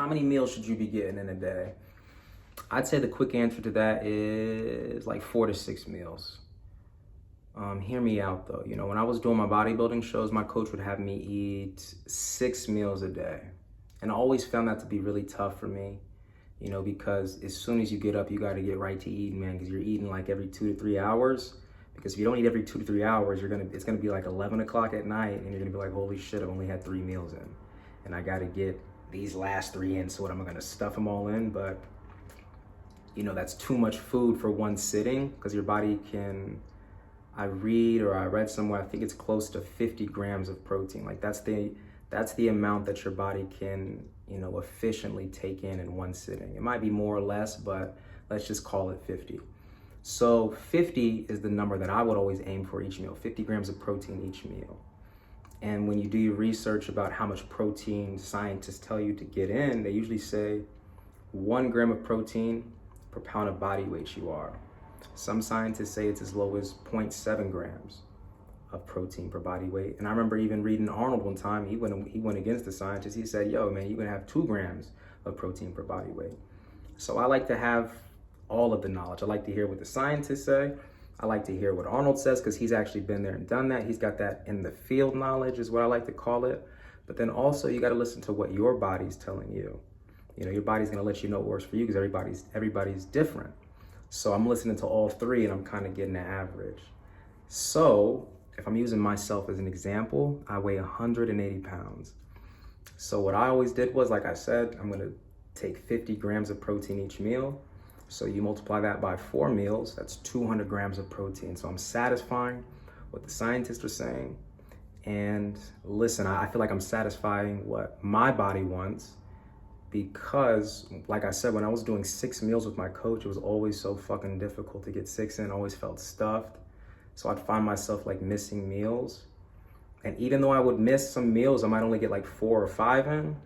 how many meals should you be getting in a day? I'd say the quick answer to that is like 4 to 6 meals. Hear me out though. You know, when I was doing my bodybuilding shows, my coach would have me eat 6 meals a day. And I always found that to be really tough for me, you know, because as soon as you get up, you got to get right to eating, man, because you're eating like every 2 to 3 hours. Because if you don't eat every 2 to 3 hours, it's gonna be like 11 o'clock at night, and you're gonna be like, holy shit, I've only had 3 meals in, and I got to get these last 3 in. So what, am I gonna stuff them all in? But you know, that's too much food for one sitting, because your body can, I read somewhere, I think it's close to 50 grams of protein. Like that's the amount that your body can, you know, efficiently take in one sitting. It might be more or less, but let's just call it 50. So 50 is the number that I would always aim for each meal, 50 grams of protein each meal. And when you do your research about how much protein scientists tell you to get in, they usually say 1 gram of protein per pound of body weight you are. Some scientists say it's as low as 0.7 grams of protein per body weight. And I remember even reading Arnold one time, he went against the scientists. He said, yo, man, you're gonna have 2 grams of protein per body weight. So I like to have all of the knowledge. I like to hear what the scientists say. I like to hear what Arnold says, because he's actually been there and done that. He's got that in the field knowledge, is what I like to call it. But then also you got to listen to what your body's telling you. You know, your body's going to let you know what works for you, because everybody's different. So I'm listening to all three, and I'm kind of getting an average. So if I'm using myself as an example, I weigh 180 pounds. So what I always did was, like I said, I'm going to take 50 grams of protein each meal. So you multiply that by 4 meals, that's 200 grams of protein. So I'm satisfying what the scientists are saying. And listen, I feel like I'm satisfying what my body wants, because like I said, when I was doing 6 meals with my coach, it was always so fucking difficult to get 6 in, always felt stuffed. So I'd find myself like missing meals. And even though I would miss some meals, I might only get like 4 or 5 in,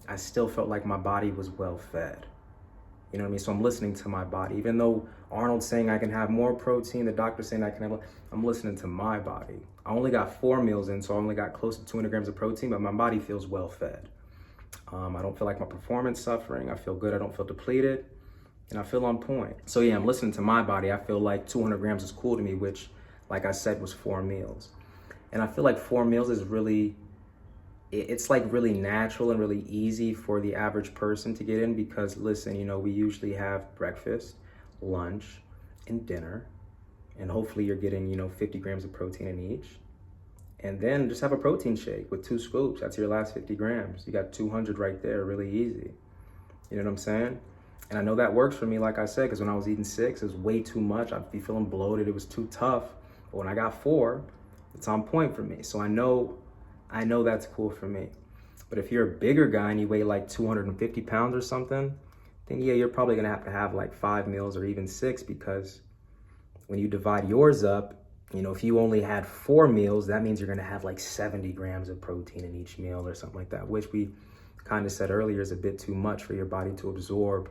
I still felt like my body was well fed. You know what I mean? So I'm listening to my body. Even though Arnold's saying I can have more protein, the doctor's saying I can have, I'm listening to my body. I only got 4 meals in, so I only got close to 200 grams of protein, but my body feels well fed. I don't feel like my performance suffering. I feel good. I don't feel depleted, and I feel on point. So yeah, I'm listening to my body. I feel like 200 grams is cool to me, which, like I said, was 4 meals. And I feel like 4 meals is really, it's like really natural and really easy for the average person to get in, because listen, you know, we usually have breakfast, lunch, and dinner, and hopefully you're getting, you know, 50 grams of protein in each. And then just have a protein shake with 2 scoops. That's your last 50 grams. You got 200 right there, really easy. You know what I'm saying? And I know that works for me, like I said, because when I was eating 6, it was way too much. I'd be feeling bloated. It was too tough. But when I got 4, it's on point for me. So I know that's cool for me. But if you're a bigger guy and you weigh like 250 pounds or something, then yeah, you're probably gonna have to have like 5 meals or even 6, because when you divide yours up, you know, if you only had 4 meals, that means you're gonna have like 70 grams of protein in each meal or something like that, which we kind of said earlier is a bit too much for your body to absorb,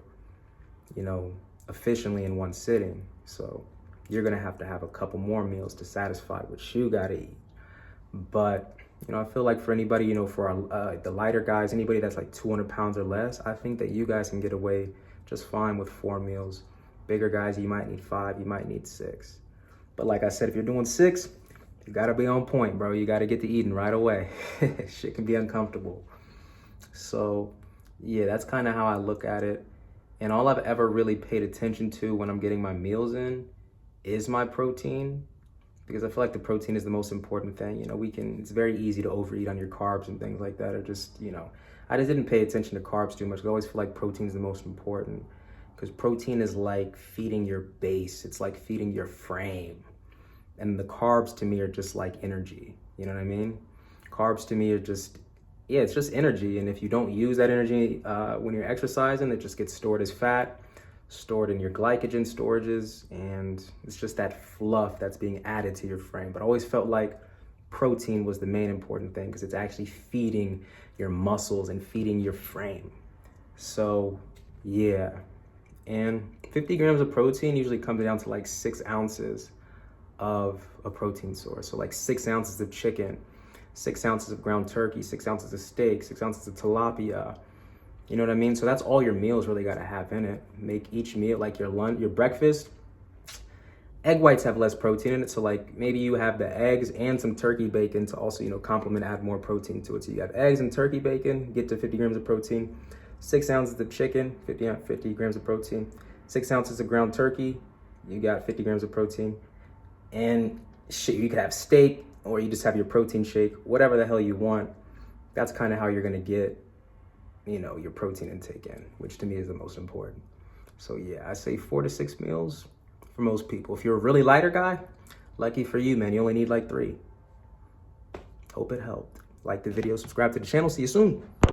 you know, efficiently in one sitting. So you're gonna have to have a couple more meals to satisfy what you gotta eat. But you know, I feel like for anybody, you know, for the lighter guys, anybody that's like 200 pounds or less, I think that you guys can get away just fine with 4 meals. Bigger guys, you might need 5, you might need 6. But like I said, if you're doing 6, you gotta be on point, bro. You gotta get to eating right away. Shit can be uncomfortable. So yeah, that's kind of how I look at it. And all I've ever really paid attention to when I'm getting my meals in is my protein, because I feel like the protein is the most important thing. You know, it's very easy to overeat on your carbs and things like that, or just, you know, I just didn't pay attention to carbs too much. I always feel like protein is the most important, because protein is like feeding your base. It's like feeding your frame. And the carbs to me are just like energy. You know what I mean? Carbs to me are just, yeah, it's just energy. And if you don't use that energy when you're exercising, it just gets stored as fat, stored in your glycogen storages, and it's just that fluff that's being added to your frame. But I always felt like protein was the main important thing, because it's actually feeding your muscles and feeding your frame. So yeah, and 50 grams of protein usually comes down to like 6 ounces of a protein source. So like 6 ounces of chicken, 6 ounces of ground turkey, 6 ounces of steak, 6 ounces of tilapia, You know what I mean? So that's all your meals really got to have in it. Make each meal, like your lunch, your breakfast. Egg whites have less protein in it, so like maybe you have the eggs and some turkey bacon to also, you know, complement, add more protein to it. So you have eggs and turkey bacon, get to 50 grams of protein. 6 ounces of chicken, 50 grams of protein. 6 ounces of ground turkey, you got 50 grams of protein. And shit, you could have steak, or you just have your protein shake, whatever the hell you want. That's kind of how you're gonna get, you know, your protein intake in, which to me is the most important. So yeah, I say 4 to 6 meals for most people. If you're a really lighter guy, lucky for you, man, you only need like 3. Hope it helped. Like the video, subscribe to the channel. See you soon.